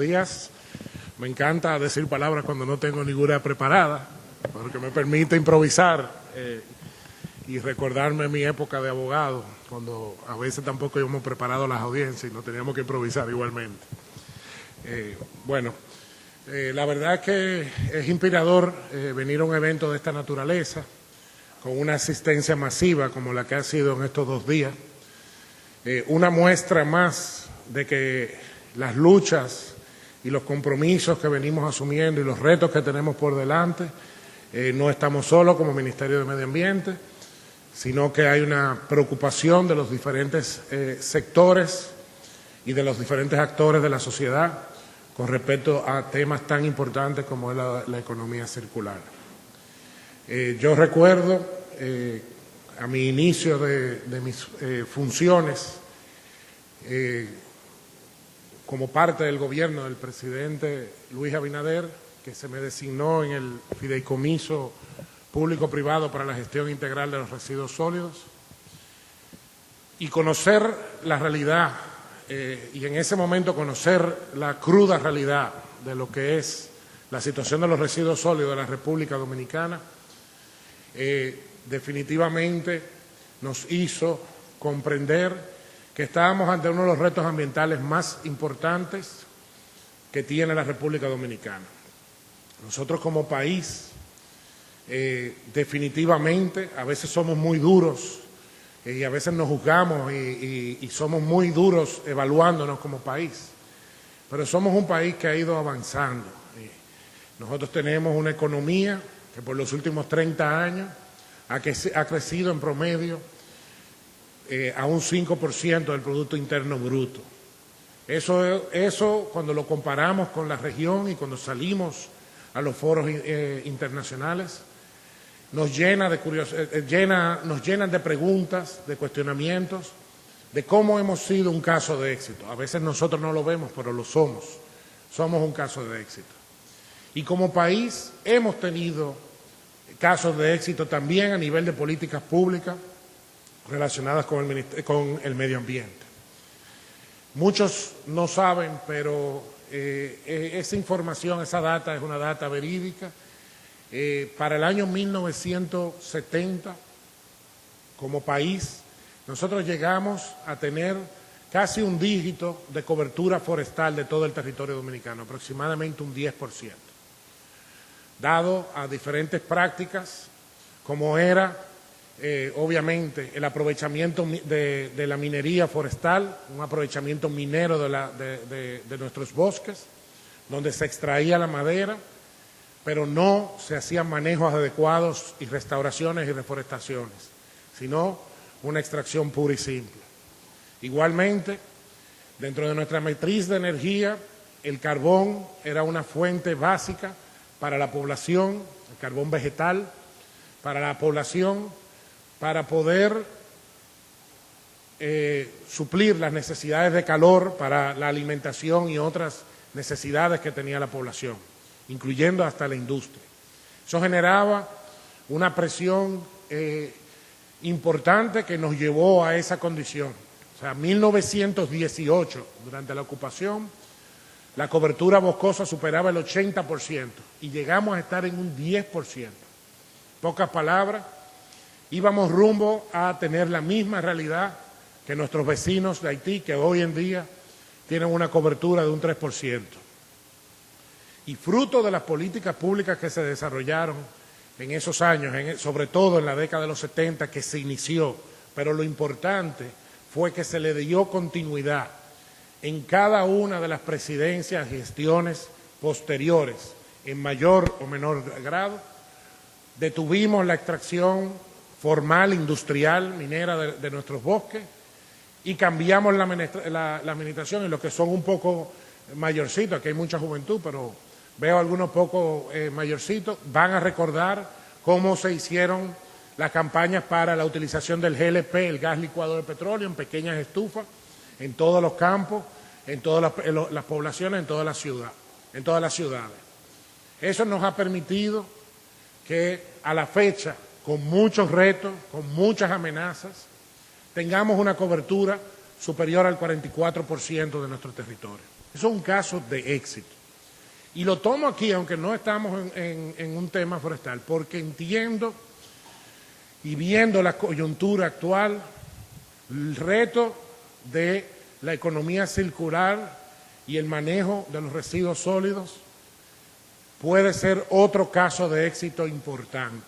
días. Me encanta decir palabras cuando no tengo ninguna preparada, porque me permite improvisar y recordarme mi época de abogado, cuando a veces tampoco hemos preparado las audiencias y no teníamos que improvisar igualmente. La verdad es que es inspirador venir a un evento de esta naturaleza, con una asistencia masiva como la que ha sido en estos 2 días. Una muestra más de que las luchas y los compromisos que venimos asumiendo y los retos que tenemos por delante, no estamos solos como Ministerio de Medio Ambiente, sino que hay una preocupación de los diferentes sectores y de los diferentes actores de la sociedad con respecto a temas tan importantes como es la economía circular. Yo recuerdo a mi inicio de mis funciones como parte del gobierno del presidente Luis Abinader, que se me designó en el Fideicomiso Público-Privado para la Gestión Integral de los Residuos Sólidos, y conocer la realidad, y en ese momento conocer la cruda realidad de lo que es la situación de los residuos sólidos de la República Dominicana, definitivamente nos hizo comprender que estábamos ante uno de los retos ambientales más importantes que tiene la República Dominicana. Nosotros como país, definitivamente, a veces somos muy duros y a veces nos juzgamos y somos muy duros evaluándonos como país, pero somos un país que ha ido avanzando. Nosotros tenemos una economía que por los últimos 30 años ha crecido en promedio a un 5% del Producto Interno Bruto. Eso cuando lo comparamos con la región y cuando salimos a los foros internacionales, nos llenan de preguntas, de cuestionamientos, de cómo hemos sido un caso de éxito. A veces nosotros no lo vemos, pero lo somos. Somos un caso de éxito. Y como país hemos tenido casos de éxito también a nivel de políticas públicas relacionadas con el medio ambiente. Muchos no saben, pero esa información, esa data es una data verídica. Para el año 1970, como país, nosotros llegamos a tener casi un dígito de cobertura forestal de todo el territorio dominicano, aproximadamente un 10%, dado a diferentes prácticas, como era, obviamente, el aprovechamiento de la minería forestal, un aprovechamiento minero de nuestros bosques, donde se extraía la madera, pero no se hacían manejos adecuados y restauraciones y reforestaciones, sino una extracción pura y simple. Igualmente, dentro de nuestra matriz de energía, el carbón era una fuente básica para la población, el carbón vegetal, para la población, para poder suplir las necesidades de calor para la alimentación y otras necesidades que tenía la población, incluyendo hasta la industria. Eso generaba una presión importante que nos llevó a esa condición. O sea, en 1918, durante la ocupación, la cobertura boscosa superaba el 80% y llegamos a estar en un 10%. Pocas palabras, íbamos rumbo a tener la misma realidad que nuestros vecinos de Haití, que hoy en día tienen una cobertura de un 3%. Y fruto de las políticas públicas que se desarrollaron en esos años, sobre todo en la década de los 70 que se inició, pero lo importante fue que se le dio continuidad en cada una de las presidencias y gestiones posteriores, en mayor o menor grado. Detuvimos la extracción formal, industrial, minera de nuestros bosques y cambiamos la administración en los que son un poco mayorcitos. Aquí hay mucha juventud, pero veo algunos poco mayorcitos. Van a recordar cómo se hicieron las campañas para la utilización del GLP, el gas licuado de petróleo, en pequeñas estufas, en todos los campos, en todas las poblaciones, en todas las ciudades. Eso nos ha permitido que a la fecha, con muchos retos, con muchas amenazas, tengamos una cobertura superior al 44% de nuestro territorio. Eso es un caso de éxito. Y lo tomo aquí, aunque no estamos en un tema forestal, porque entiendo y viendo la coyuntura actual, el reto de la economía circular y el manejo de los residuos sólidos puede ser otro caso de éxito importante.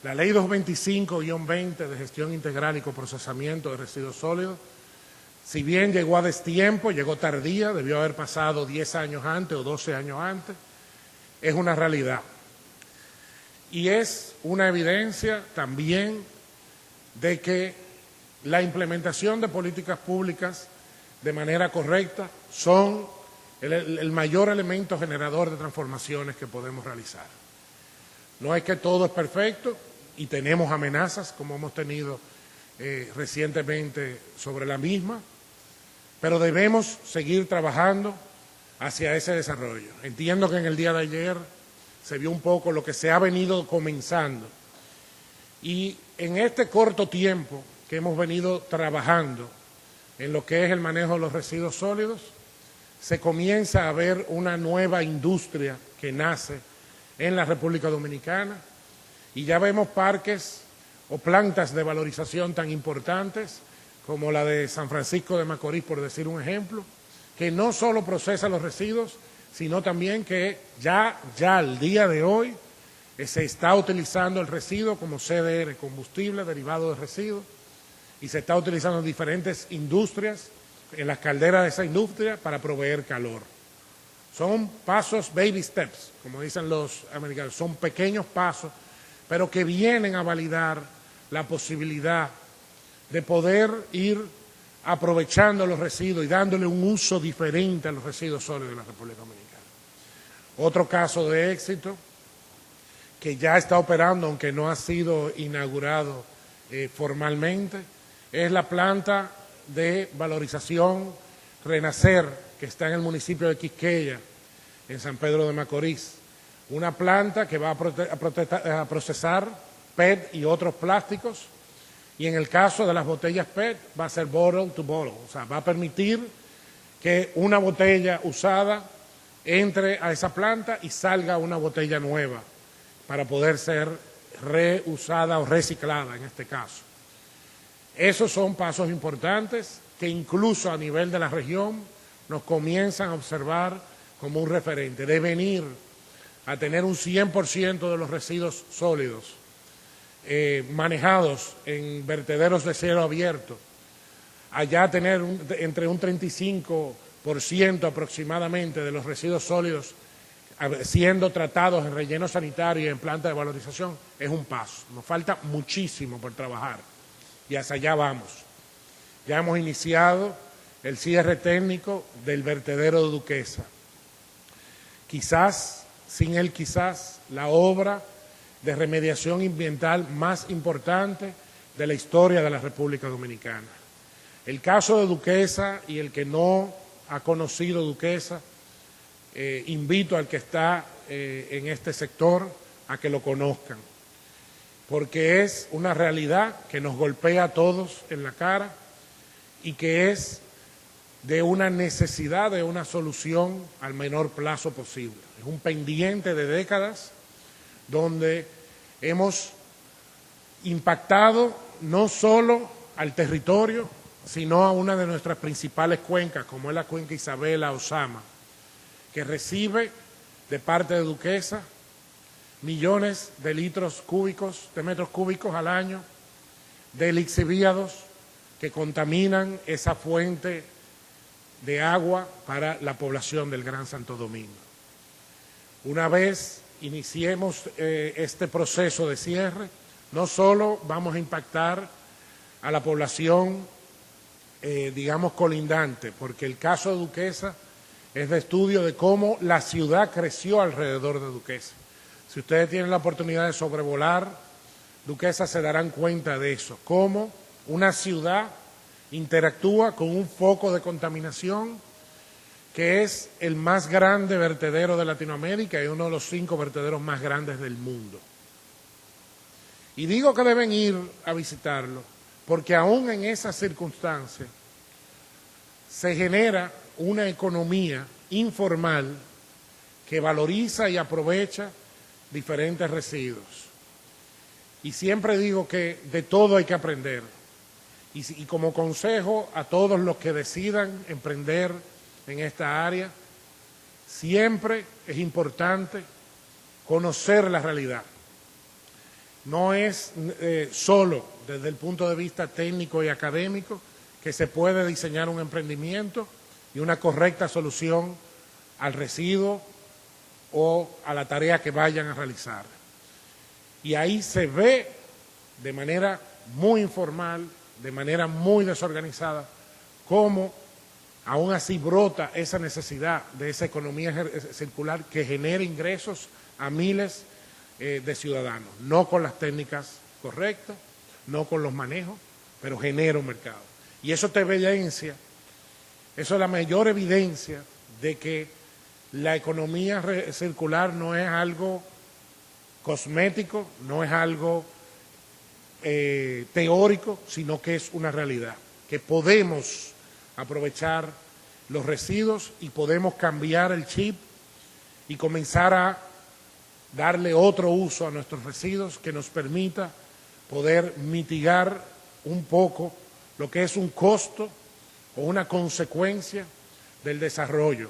La Ley 225-20 de Gestión Integral y Coprocesamiento de Residuos Sólidos, si bien llegó a destiempo, llegó tardía, debió haber pasado 10 años antes o 12 años antes, es una realidad. Y es una evidencia también de que la implementación de políticas públicas de manera correcta son el mayor elemento generador de transformaciones que podemos realizar. No es que todo es perfecto y tenemos amenazas, como hemos tenido recientemente sobre la misma, pero debemos seguir trabajando hacia ese desarrollo. Entiendo que en el día de ayer se vio un poco lo que se ha venido comenzando y en este corto tiempo que hemos venido trabajando en lo que es el manejo de los residuos sólidos, se comienza a ver una nueva industria que nace en la República Dominicana y ya vemos parques o plantas de valorización tan importantes como la de San Francisco de Macorís, por decir un ejemplo, que no solo procesa los residuos, sino también que ya al día de hoy se está utilizando el residuo como CDR, combustible derivado de residuos, y se está utilizando en diferentes industrias, en las calderas de esa industria, para proveer calor. Son pasos, baby steps, como dicen los americanos, son pequeños pasos, pero que vienen a validar la posibilidad de poder ir aprovechando los residuos y dándole un uso diferente a los residuos sólidos de la República Dominicana. Otro caso de éxito que ya está operando, aunque no ha sido inaugurado formalmente, es la planta de valorización Renacer, que está en el municipio de Quisqueya, en San Pedro de Macorís. Una planta que va a procesar PET y otros plásticos, y en el caso de las botellas PET va a ser bottle to bottle, o sea, va a permitir que una botella usada entre a esa planta y salga una botella nueva para poder ser reusada o reciclada en este caso. Esos son pasos importantes que incluso a nivel de la región nos comienzan a observar como un referente, de venir a tener un 100% de los residuos sólidos manejados en vertederos de cielo abierto, allá tener entre un 35% aproximadamente de los residuos sólidos siendo tratados en relleno sanitario y en planta de valorización, es un paso. Nos falta muchísimo por trabajar y hacia allá vamos. Ya hemos iniciado el cierre técnico del vertedero de Duquesa. Quizás, sin él la obra de remediación ambiental más importante de la historia de la República Dominicana. El caso de Duquesa, y el que no ha conocido Duquesa, invito al que está en este sector a que lo conozcan, porque es una realidad que nos golpea a todos en la cara y que es de una necesidad de una solución al menor plazo posible. Es un pendiente de décadas donde hemos impactado no solo al territorio, sino a una de nuestras principales cuencas, como es la cuenca Isabela-Osama, que recibe de parte de Duquesa millones de litros cúbicos, de metros cúbicos al año, de lixiviados que contaminan esa fuente de agua para la población del Gran Santo Domingo. Una vez iniciemos este proceso de cierre, no solo vamos a impactar a la población, digamos, colindante, porque el caso de Duquesa es de estudio de cómo la ciudad creció alrededor de Duquesa. Si ustedes tienen la oportunidad de sobrevolar Duquesa, se darán cuenta de eso, cómo una ciudad interactúa con un foco de contaminación que es el más grande vertedero de Latinoamérica y uno de los 5 vertederos más grandes del mundo. Y digo que deben ir a visitarlo, porque aún en esas circunstancias se genera una economía informal que valoriza y aprovecha diferentes residuos. Y siempre digo que de todo hay que aprender. Y como consejo a todos los que decidan emprender en esta área, siempre es importante conocer la realidad. No es solo desde el punto de vista técnico y académico que se puede diseñar un emprendimiento y una correcta solución al residuo o a la tarea que vayan a realizar. Y ahí se ve de manera muy informal, de manera muy desorganizada, cómo aún así brota esa necesidad de esa economía circular que genera ingresos a miles de ciudadanos, no con las técnicas correctas, no con los manejos, pero genera un mercado. Y eso te evidencia, eso es la mayor evidencia de que la economía circular no es algo cosmético, no es algo teórico, sino que es una realidad, que podemos aprovechar los residuos y podemos cambiar el chip y comenzar a darle otro uso a nuestros residuos que nos permita poder mitigar un poco lo que es un costo o una consecuencia del desarrollo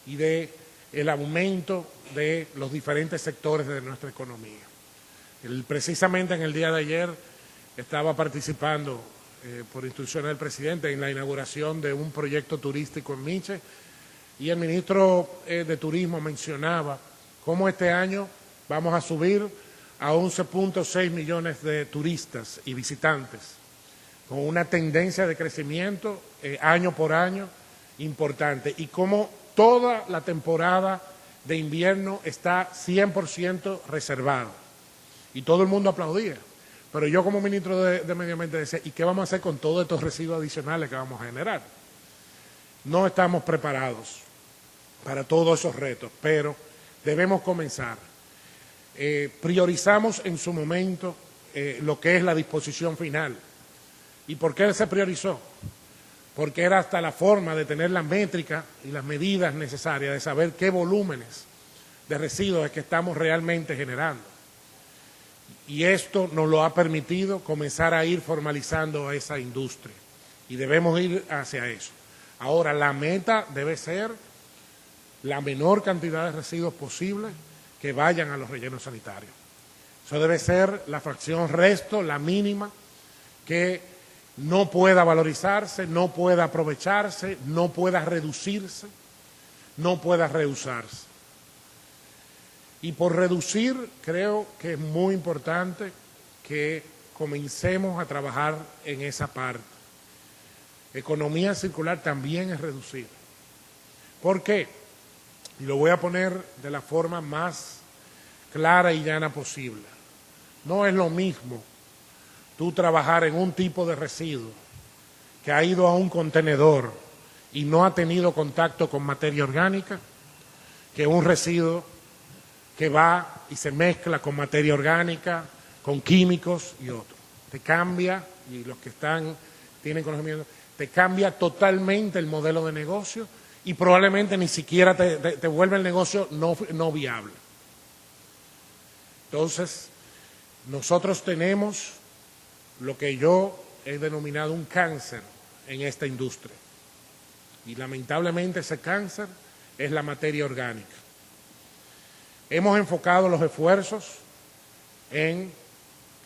y del aumento de los diferentes sectores de nuestra economía. Precisamente en el día de ayer estaba participando por instrucciones del presidente en la inauguración de un proyecto turístico en Miche y el ministro de Turismo mencionaba cómo este año vamos a subir a 11.6 millones de turistas y visitantes, con una tendencia de crecimiento año por año importante, y cómo toda la temporada de invierno está 100% reservada. Y todo el mundo aplaudía. Pero yo como ministro de Medio Ambiente decía, ¿y qué vamos a hacer con todos estos residuos adicionales que vamos a generar? No estamos preparados para todos esos retos, pero debemos comenzar. Priorizamos en su momento lo que es la disposición final. ¿Y por qué se priorizó? Porque era hasta la forma de tener la métrica y las medidas necesarias de saber qué volúmenes de residuos es que estamos realmente generando. Y esto nos lo ha permitido comenzar a ir formalizando a esa industria. Y debemos ir hacia eso. Ahora, la meta debe ser la menor cantidad de residuos posible que vayan a los rellenos sanitarios. Eso debe ser la fracción resto, la mínima, que no pueda valorizarse, no pueda aprovecharse, no pueda reducirse, no pueda reusarse. Y por reducir, creo que es muy importante que comencemos a trabajar en esa parte. Economía circular también es reducir. ¿Por qué? Y lo voy a poner de la forma más clara y llana posible. No es lo mismo tú trabajar en un tipo de residuo que ha ido a un contenedor y no ha tenido contacto con materia orgánica, que un residuo que va y se mezcla con materia orgánica, con químicos y otros. Te cambia, y los que tienen conocimiento, te cambia totalmente el modelo de negocio y probablemente ni siquiera te vuelve el negocio no viable. Entonces, nosotros tenemos lo que yo he denominado un cáncer en esta industria. Y lamentablemente ese cáncer es la materia orgánica. Hemos enfocado los esfuerzos en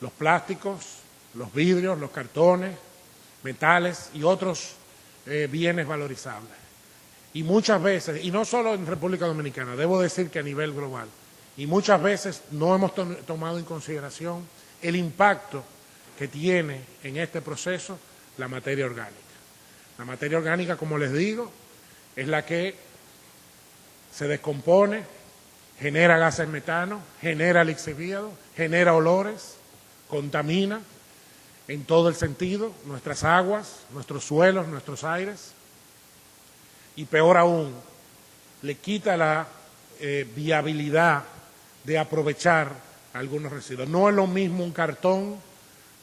los plásticos, los vidrios, los cartones, metales y otros bienes valorizables. Y muchas veces, y no solo en República Dominicana, debo decir que a nivel global, y muchas veces no hemos tomado en consideración el impacto que tiene en este proceso la materia orgánica. La materia orgánica, como les digo, es la que se descompone, genera gases metano, genera lixiviados, genera olores, contamina en todo el sentido nuestras aguas, nuestros suelos, nuestros aires, y peor aún, le quita la viabilidad de aprovechar algunos residuos. No es lo mismo un cartón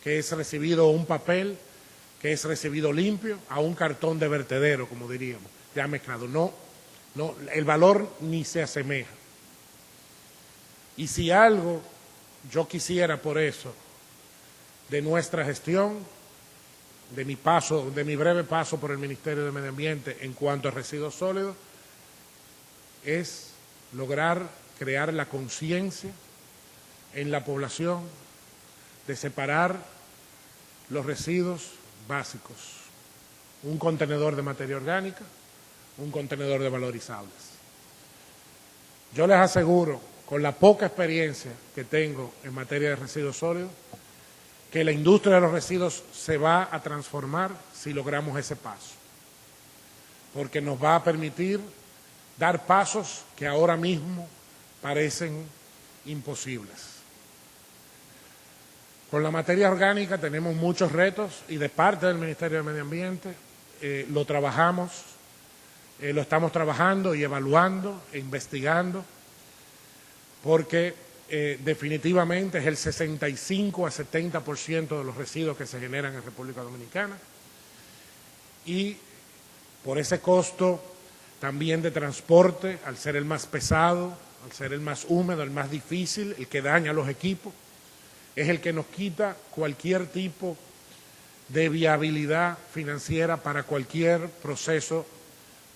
que es recibido, un papel que es recibido limpio, a un cartón de vertedero, como diríamos. ya mezclado. No, el valor ni se asemeja. Y si algo yo quisiera por eso de nuestra gestión, de mi breve paso por el Ministerio de Medio Ambiente en cuanto a residuos sólidos, es lograr crear la conciencia en la población de separar los residuos básicos, un contenedor de materia orgánica, un contenedor de valorizables. Yo les aseguro, con la poca experiencia que tengo en materia de residuos sólidos, que la industria de los residuos se va a transformar si logramos ese paso, porque nos va a permitir dar pasos que ahora mismo parecen imposibles. Con la materia orgánica tenemos muchos retos y de parte del Ministerio de Medio Ambiente lo estamos trabajando y evaluando e investigando, porque definitivamente es el 65 a 70% de los residuos que se generan en República Dominicana, y por ese costo también de transporte, al ser el más pesado, al ser el más húmedo, el más difícil, el que daña los equipos, es el que nos quita cualquier tipo de viabilidad financiera para cualquier proceso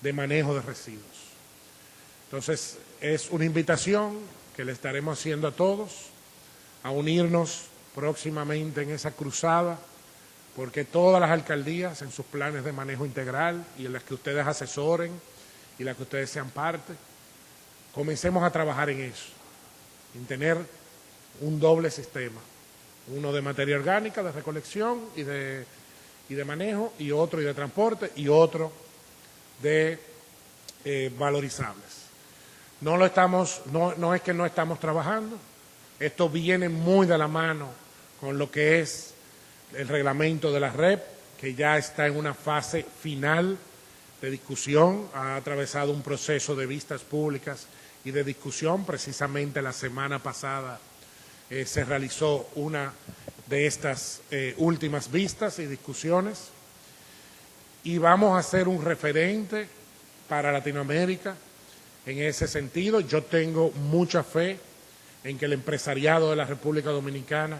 de manejo de residuos. Entonces, es una invitación que le estaremos haciendo a todos a unirnos próximamente en esa cruzada, porque todas las alcaldías en sus planes de manejo integral y en las que ustedes asesoren y las que ustedes sean parte, comencemos a trabajar en eso, en tener un doble sistema, uno de materia orgánica, de recolección y de manejo, y otro de transporte, y otro de valorizables. No es que no estamos trabajando, esto viene muy de la mano con lo que es el reglamento de la REP, que ya está en una fase final de discusión, ha atravesado un proceso de vistas públicas y de discusión. Precisamente la semana pasada se realizó una de estas últimas vistas y discusiones, y vamos a ser un referente para Latinoamérica en ese sentido. Yo tengo mucha fe en que el empresariado de la República Dominicana,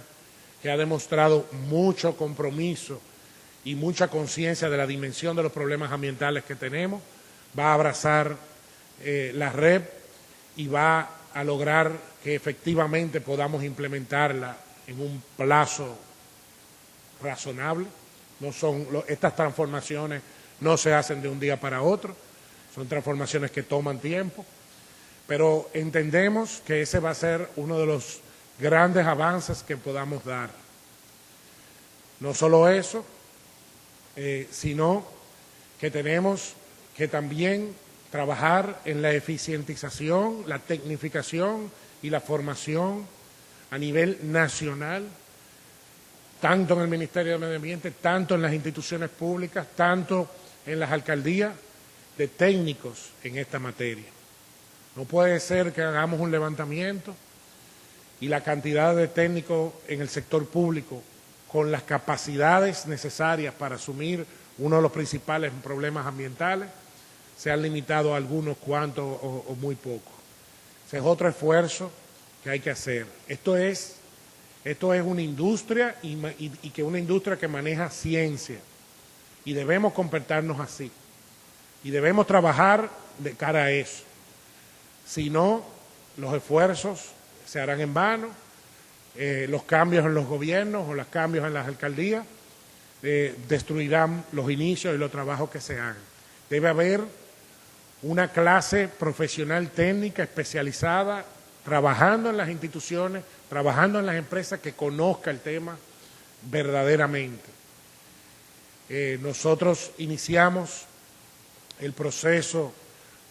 que ha demostrado mucho compromiso y mucha conciencia de la dimensión de los problemas ambientales que tenemos, va a abrazar la REP y va a lograr que efectivamente podamos implementarla en un plazo razonable. Estas transformaciones no se hacen de un día para otro, son transformaciones que toman tiempo, pero entendemos que ese va a ser uno de los grandes avances que podamos dar. No solo eso, sino que tenemos que también trabajar en la eficientización, la tecnificación y la formación a nivel nacional, tanto en el Ministerio de Medio Ambiente, tanto en las instituciones públicas, tanto en las alcaldías, de técnicos en esta materia. No puede ser que hagamos un levantamiento y la cantidad de técnicos en el sector público con las capacidades necesarias para asumir uno de los principales problemas ambientales se han limitado a algunos cuantos o muy pocos. Ese es otro esfuerzo que hay que hacer. Esto es una industria y que una industria que maneja ciencia, y debemos comportarnos así y debemos trabajar de cara a eso. Si no, los esfuerzos se harán en vano, los cambios en los gobiernos o los cambios en las alcaldías destruirán los inicios y los trabajos que se hagan. Debe haber una clase profesional técnica especializada trabajando en las instituciones, trabajando en las empresas, que conozca el tema verdaderamente. Nosotros iniciamos el proceso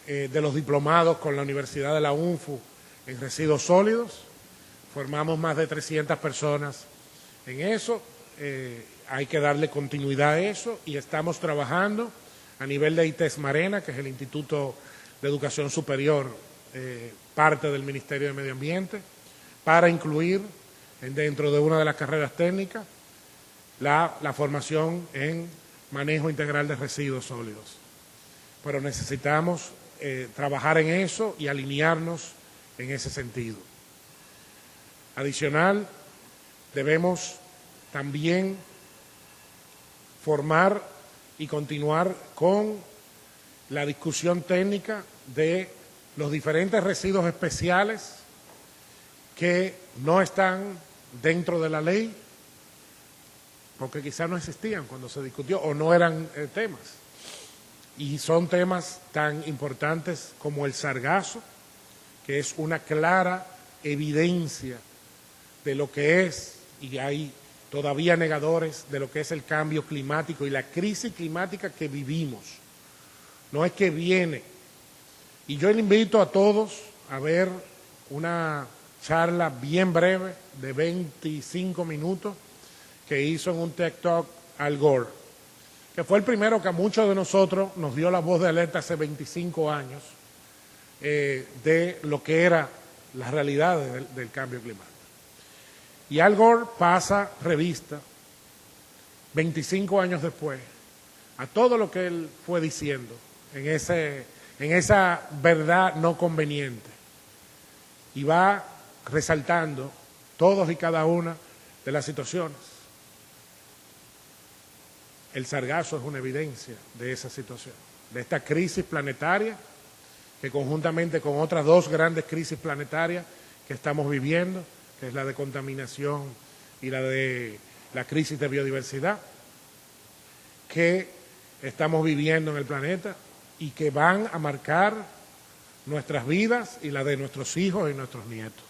de los diplomados con la Universidad de la UNFU en residuos sólidos. Formamos más de 300 personas en eso. Hay que darle continuidad a eso, y estamos trabajando a nivel de ITES Marena, que es el Instituto de Educación Superior, parte del Ministerio de Medio Ambiente, para incluir dentro de una de las carreras técnicas la formación en manejo integral de residuos sólidos. pero necesitamos trabajar en eso y alinearnos en ese sentido. Adicional, debemos también formar y continuar con la discusión técnica de los diferentes residuos especiales que no están dentro de la ley, porque quizás no existían cuando se discutió o no eran temas. Y son temas tan importantes como el sargazo, que es una clara evidencia de lo que es, y hay todavía negadores de lo que es el cambio climático y la crisis climática que vivimos. No es que viene. Y yo le invito a todos a ver una charla bien breve de 25 minutos que hizo en un TED Talk Al Gore, que fue el primero que a muchos de nosotros nos dio la voz de alerta hace 25 años de lo que era la realidad del cambio climático. Y Al Gore pasa revista 25 años después a todo lo que él fue diciendo en esa verdad no conveniente, y va resaltando todos y cada una de las situaciones. El sargazo es una evidencia de esa situación, de esta crisis planetaria que conjuntamente con otras dos grandes crisis planetarias que estamos viviendo, que es la de contaminación y la de la crisis de biodiversidad, que estamos viviendo en el planeta y que van a marcar nuestras vidas y la de nuestros hijos y nuestros nietos.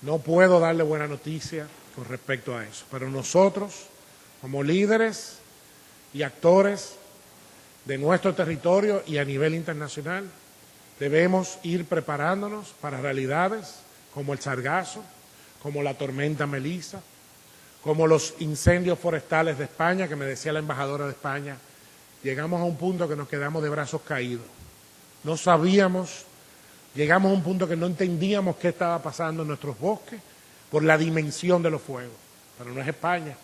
No puedo darle buena noticia con respecto a eso, pero nosotros, como líderes y actores de nuestro territorio y a nivel internacional, debemos ir preparándonos para realidades como el sargazo, como la tormenta Melissa, como los incendios forestales de España, que me decía la embajadora de España, llegamos a un punto que nos quedamos de brazos caídos. No sabíamos, llegamos a un punto que no entendíamos qué estaba pasando en nuestros bosques por la dimensión de los fuegos, pero no es España.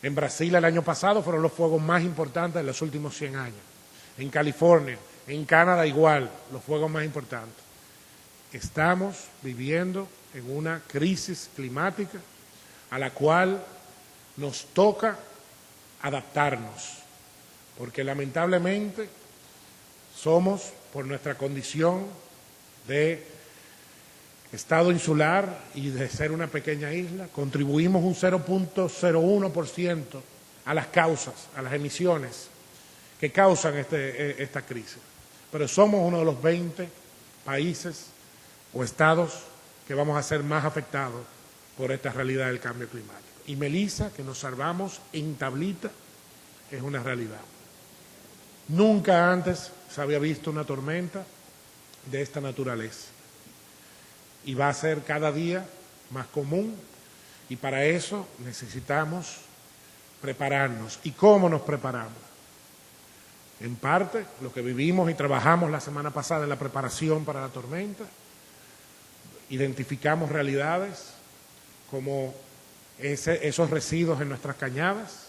En Brasil el año pasado fueron los fuegos más importantes de los últimos 100 años. En California, en Canadá igual, los fuegos más importantes. Estamos viviendo en una crisis climática a la cual nos toca adaptarnos, porque lamentablemente somos, por nuestra condición de estado insular y de ser una pequeña isla, contribuimos un 0.01% a las causas, a las emisiones que causan esta crisis. Pero somos uno de los 20 países o estados que vamos a ser más afectados por esta realidad del cambio climático. Y Melissa, que nos salvamos en tablita, es una realidad. Nunca antes se había visto una tormenta de esta naturaleza. Y va a ser cada día más común, y para eso necesitamos prepararnos. ¿Y cómo nos preparamos? En parte, lo que vivimos y trabajamos la semana pasada en la preparación para la tormenta, identificamos realidades como esos residuos en nuestras cañadas,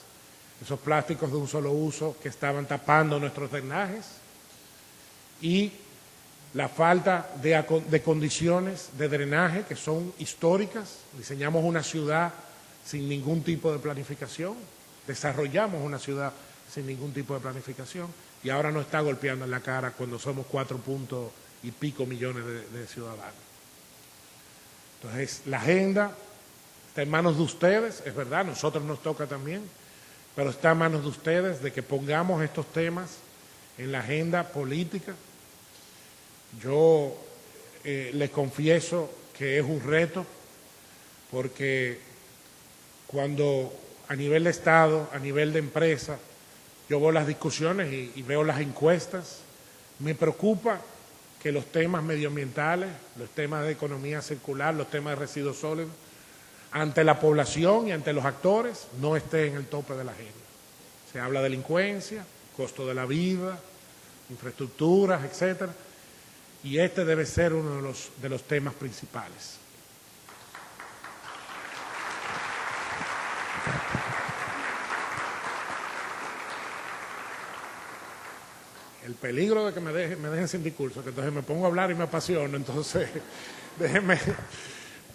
esos plásticos de un solo uso que estaban tapando nuestros drenajes, y la falta de condiciones de drenaje que son históricas. Diseñamos una ciudad sin ningún tipo de planificación, desarrollamos una ciudad sin ningún tipo de planificación, y ahora nos está golpeando en la cara cuando somos 4 puntos y pico millones de ciudadanos. Entonces, la agenda está en manos de ustedes, es verdad, a nosotros nos toca también, pero está en manos de ustedes de que pongamos estos temas en la agenda política. Yo les confieso que es un reto, porque cuando a nivel de Estado, a nivel de empresa, yo veo las discusiones y veo las encuestas, me preocupa que los temas medioambientales, los temas de economía circular, los temas de residuos sólidos, ante la población y ante los actores, no estén en el tope de la agenda. Se habla de delincuencia, costo de la vida, infraestructuras, etcétera, y este debe ser uno de los temas principales. El peligro de que me dejen sin discurso, que entonces me pongo a hablar y me apasiono, entonces déjenme.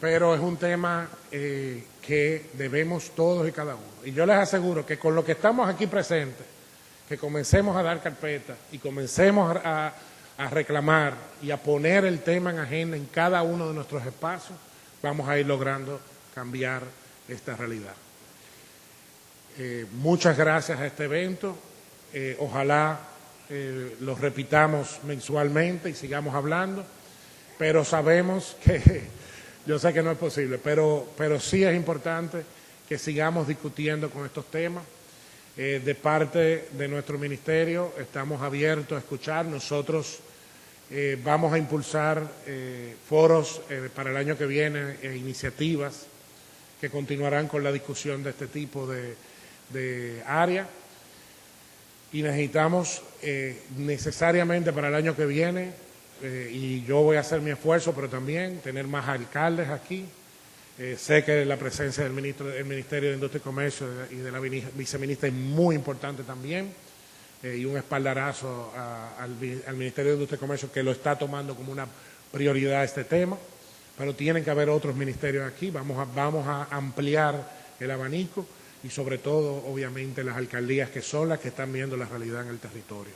Pero es un tema que debemos todos y cada uno. Y yo les aseguro que con lo que estamos aquí presentes, que comencemos a dar carpeta y comencemos a reclamar y a poner el tema en agenda en cada uno de nuestros espacios, vamos a ir logrando cambiar esta realidad. Muchas gracias a este evento. Ojalá lo repitamos mensualmente y sigamos hablando, pero sabemos que, yo sé que no es posible, pero sí es importante que sigamos discutiendo con estos temas. De parte de nuestro ministerio estamos abiertos a escuchar. Nosotros vamos a impulsar foros para el año que viene, iniciativas que continuarán con la discusión de este tipo de área. Y necesitamos necesariamente para el año que viene, y yo voy a hacer mi esfuerzo, pero también tener más alcaldes aquí. Sé que la presencia del Ministerio de Industria y Comercio y de la viceministra es muy importante también, y un espaldarazo al Ministerio de Industria y Comercio, que lo está tomando como una prioridad este tema, pero tienen que haber otros ministerios aquí. Vamos a ampliar el abanico y sobre todo, obviamente, las alcaldías, que son las que están viendo la realidad en el territorio.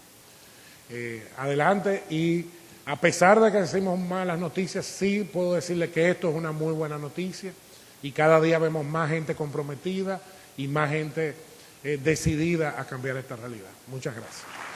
Adelante, y a pesar de que decimos malas noticias, sí puedo decirle que esto es una muy buena noticia y cada día vemos más gente comprometida y más gente decidida a cambiar esta realidad. Muchas gracias.